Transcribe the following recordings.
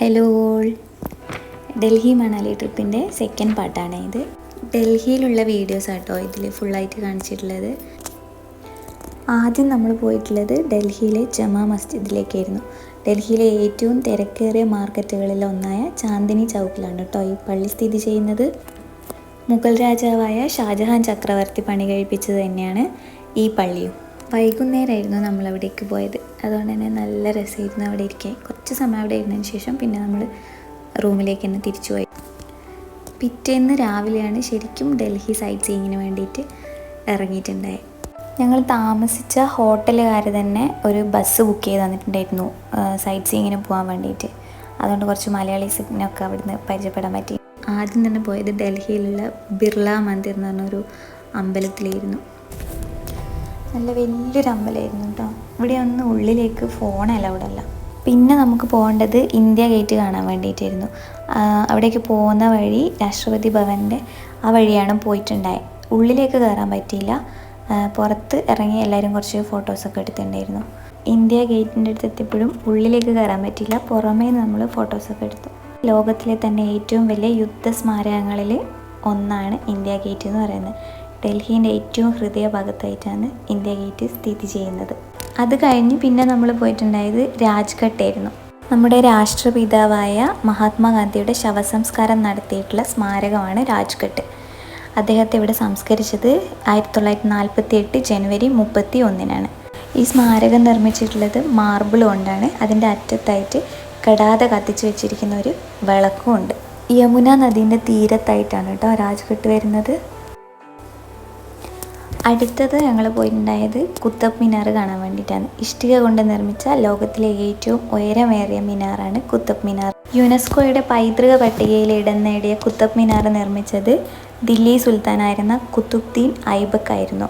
Hello all, Delhi Manali ട്രിപ്പിൻ്റെ second പാർട്ടാണ് ഇത്. ഡൽഹിയിലുള്ള വീഡിയോസ് ആട്ടോ ഇതിൽ ഫുള്ളായിട്ട് കാണിച്ചിട്ടുള്ളത്. ആദ്യം നമ്മൾ പോയിട്ടുള്ളത് ഡൽഹിയിലെ ജമാ മസ്ജിദിലേക്കായിരുന്നു. ഡൽഹിയിലെ ഏറ്റവും തിരക്കേറിയ മാർക്കറ്റുകളിൽ ഒന്നായ ചാന്ദിനി ചൗക്കിലാണ് കേട്ടോ ഈ പള്ളി സ്ഥിതി ചെയ്യുന്നത്. മുഗൾ രാജാവായ ഷാജഹാൻ ചക്രവർത്തി പണി കഴിപ്പിച്ചത് തന്നെയാണ് ഈ പള്ളിയും. വൈകുന്നേരമായിരുന്നു നമ്മളവിടേക്ക് പോയത്. അതുകൊണ്ട് തന്നെ നല്ല രസമായിരുന്നു അവിടെ ഇരിക്കാൻ. കുറച്ച് സമയം അവിടെ ഇരുന്നതിന് ശേഷം പിന്നെ നമ്മൾ റൂമിലേക്ക് തന്നെ തിരിച്ചു പോയി. പിറ്റേന്ന് രാവിലെയാണ് ശരിക്കും ഡൽഹി സൈറ്റ് സീയിങ്ങിന് വേണ്ടിയിട്ട് ഇറങ്ങിയിട്ടുണ്ടായത്. ഞങ്ങൾ താമസിച്ച ഹോട്ടലുകാർ തന്നെ ഒരു ബസ് ബുക്ക് ചെയ്ത് തന്നിട്ടുണ്ടായിരുന്നു സൈറ്റ് സീയിങ്ങിന് പോകാൻ വേണ്ടിയിട്ട്. അതുകൊണ്ട് കുറച്ച് മലയാളീസിനൊക്കെ അവിടുന്ന് പരിചയപ്പെടാൻ പറ്റി. ആദ്യം തന്നെ പോയത് ഡൽഹിയിലുള്ള ബിർള മന്ദിർ എന്ന് പറഞ്ഞൊരു അമ്പലത്തിലായിരുന്നു. നല്ല വലിയൊരു അമ്പലമായിരുന്നു കേട്ടോ. ഇവിടെ ഒന്നും ഉള്ളിലേക്ക് ഫോൺ അലൗഡ് അല്ല. പിന്നെ നമുക്ക് പോകേണ്ടത് ഇന്ത്യ ഗേറ്റ് കാണാൻ വേണ്ടിയിട്ടായിരുന്നു. അവിടേക്ക് പോകുന്ന വഴി രാഷ്ട്രപതി ഭവൻ്റെ ആ വഴിയാണ് പോയിട്ടുണ്ടായത്. ഉള്ളിലേക്ക് കയറാൻ പറ്റിയില്ല. പുറത്ത് ഇറങ്ങി എല്ലാവരും കുറച്ച് ഫോട്ടോസൊക്കെ എടുത്തിട്ടുണ്ടായിരുന്നു. ഇന്ത്യ ഗേറ്റിൻ്റെ അടുത്ത് എത്തിയപ്പോഴും ഉള്ളിലേക്ക് കയറാൻ പറ്റിയില്ല. പുറമേ നമ്മൾ ഫോട്ടോസൊക്കെ എടുത്തു. ലോകത്തിലെ തന്നെ ഏറ്റവും വലിയ യുദ്ധ സ്മാരകങ്ങളിൽ ഒന്നാണ് ഇന്ത്യ ഗേറ്റ് എന്ന് പറയുന്നത്. ഡൽഹീൻ്റെ ഏറ്റവും ഹൃദയഭാഗത്തായിട്ടാണ് ഇന്ത്യ ഗേറ്റ് സ്ഥിതി ചെയ്യുന്നത്. അത് കഴിഞ്ഞ് പിന്നെ നമ്മൾ പോയിട്ടുണ്ടായത് രാജ്ഘട്ടായിരുന്നു. നമ്മുടെ രാഷ്ട്രപിതാവായ മഹാത്മാഗാന്ധിയുടെ ശവസംസ്കാരം നടത്തിയിട്ടുള്ള സ്മാരകമാണ് രാജ്ഘട്ട്. അദ്ദേഹത്തെ ഇവിടെ സംസ്കരിച്ചത് 1948 ജനുവരി 31-നാണ്. ഈ സ്മാരകം നിർമ്മിച്ചിട്ടുള്ളത് മാർബിൾ കൊണ്ടാണ്. അതിൻ്റെ അറ്റത്തായിട്ട് കെടാതെ കത്തിച്ച് വെച്ചിരിക്കുന്ന ഒരു വിളക്കും ഉണ്ട്. യമുന നദീൻ്റെ തീരത്തായിട്ടാണ് കേട്ടോ രാജ്ഘട്ട് വരുന്നത്. അടുത്തത് ഞങ്ങൾ പോയിട്ടുണ്ടായത് കുത്തബ് മിനാർ കാണാൻ വേണ്ടിയിട്ടാണ്. ഇഷ്ടിക കൊണ്ട് നിർമ്മിച്ച ലോകത്തിലെ ഏറ്റവും ഉയരമേറിയ മിനാറാണ് കുത്തബ് മിനാർ. യുനെസ്കോയുടെ പൈതൃക പട്ടികയിൽ ഇടം നേടിയ കുത്തബ് മിനാർ നിർമ്മിച്ചത് ദില്ലി സുൽത്താനായിരുന്ന കുത്തുബ്ദീൻ ഐബക്ക് ആയിരുന്നു.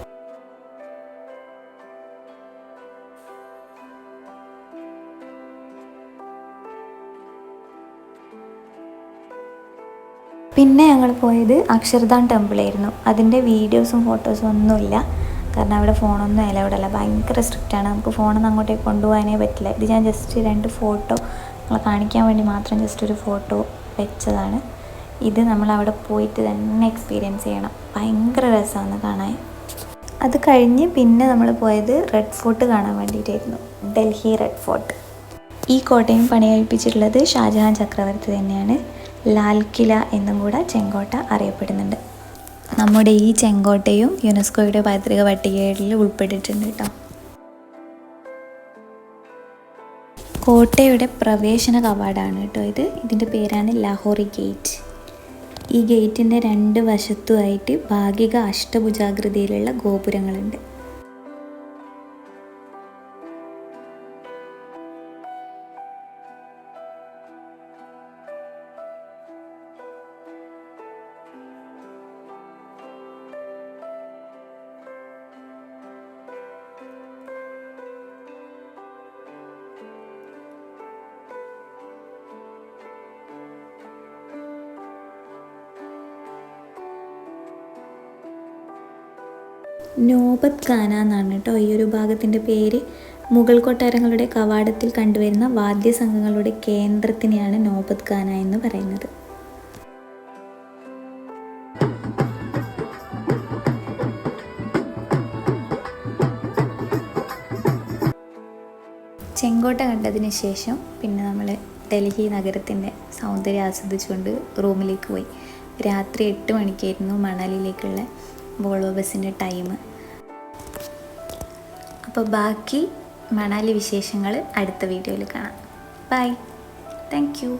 പിന്നെ ഞങ്ങൾ പോയത് അക്ഷർധാം ടെമ്പിളായിരുന്നു. അതിൻ്റെ വീഡിയോസും ഫോട്ടോസും ഒന്നുമില്ല, കാരണം അവിടെ ഫോണൊന്നും അലൗഡ് അല്ല. ഭയങ്കര സ്ട്രിക്റ്റാണ്. നമുക്ക് ഫോണൊന്നും അങ്ങോട്ടേക്ക് കൊണ്ടുപോകാനേ പറ്റില്ല. ഇത് ഞാൻ ജസ്റ്റ് 2 ഫോട്ടോ നമ്മളെ കാണിക്കാൻ വേണ്ടി മാത്രം ജസ്റ്റ് ഒരു ഫോട്ടോ വെച്ചതാണ്. ഇത് നമ്മൾ അവിടെ പോയിട്ട് തന്നെ എക്സ്പീരിയൻസ് ചെയ്യണം. ഭയങ്കര രസമാണ് കാണാൻ. അത് കഴിഞ്ഞ് പിന്നെ നമ്മൾ പോയത് റെഡ് ഫോർട്ട് കാണാൻ വേണ്ടിയിട്ടായിരുന്നു. Delhi red fort. ഈ കോട്ടയും പണി കഴിപ്പിച്ചിട്ടുള്ളത് ഷാജഹാൻ ചക്രവർത്തി തന്നെയാണ്. ലാൽ കില എന്നും കൂടെ ചെങ്കോട്ട അറിയപ്പെടുന്നുണ്ട്. നമ്മുടെ ഈ ചെങ്കോട്ടയും യുനെസ്കോയുടെ പൈതൃക പട്ടികയിൽ ഉൾപ്പെട്ടിട്ടുണ്ട് കേട്ടോ. കോട്ടയുടെ പ്രവേശന കവാടമാണ് കേട്ടോ ഇത്. ഇതിൻ്റെ പേരാണ് ലാഹോറി ഗേറ്റ്. ഈ ഗേറ്റിൻ്റെ 2 വശത്തുമായിട്ട് ഭാഗിക അഷ്ടഭുജാകൃതിയിലുള്ള ഗോപുരങ്ങളുണ്ട്. നോബത് ഖാന എന്നാണ് കേട്ടോ ഈ ഒരു ഭാഗത്തിൻ്റെ പേര്. മുഗൾ കൊട്ടാരങ്ങളുടെ കവാടത്തിൽ കണ്ടുവരുന്ന വാദ്യസംഘങ്ങളുടെ കേന്ദ്രത്തിനെയാണ് നോബത് ഖാന എന്ന് പറയുന്നത്. ചെങ്കോട്ട കണ്ടതിന് ശേഷം പിന്നെ നമ്മൾ ഡൽഹി നഗരത്തിൻ്റെ സൗന്ദര്യം ആസ്വദിച്ചുകൊണ്ട് റൂമിലേക്ക് പോയി. രാത്രി 8 മണിക്കായിരുന്നു മണാലിയിലേക്കുള്ള വോൾവോ ബസ്സിൻ്റെ ടൈം. അപ്പോൾ ബാക്കി മണാലി വിശേഷങ്ങൾ അടുത്ത വീഡിയോയിൽ കാണാം. Bye, thank U.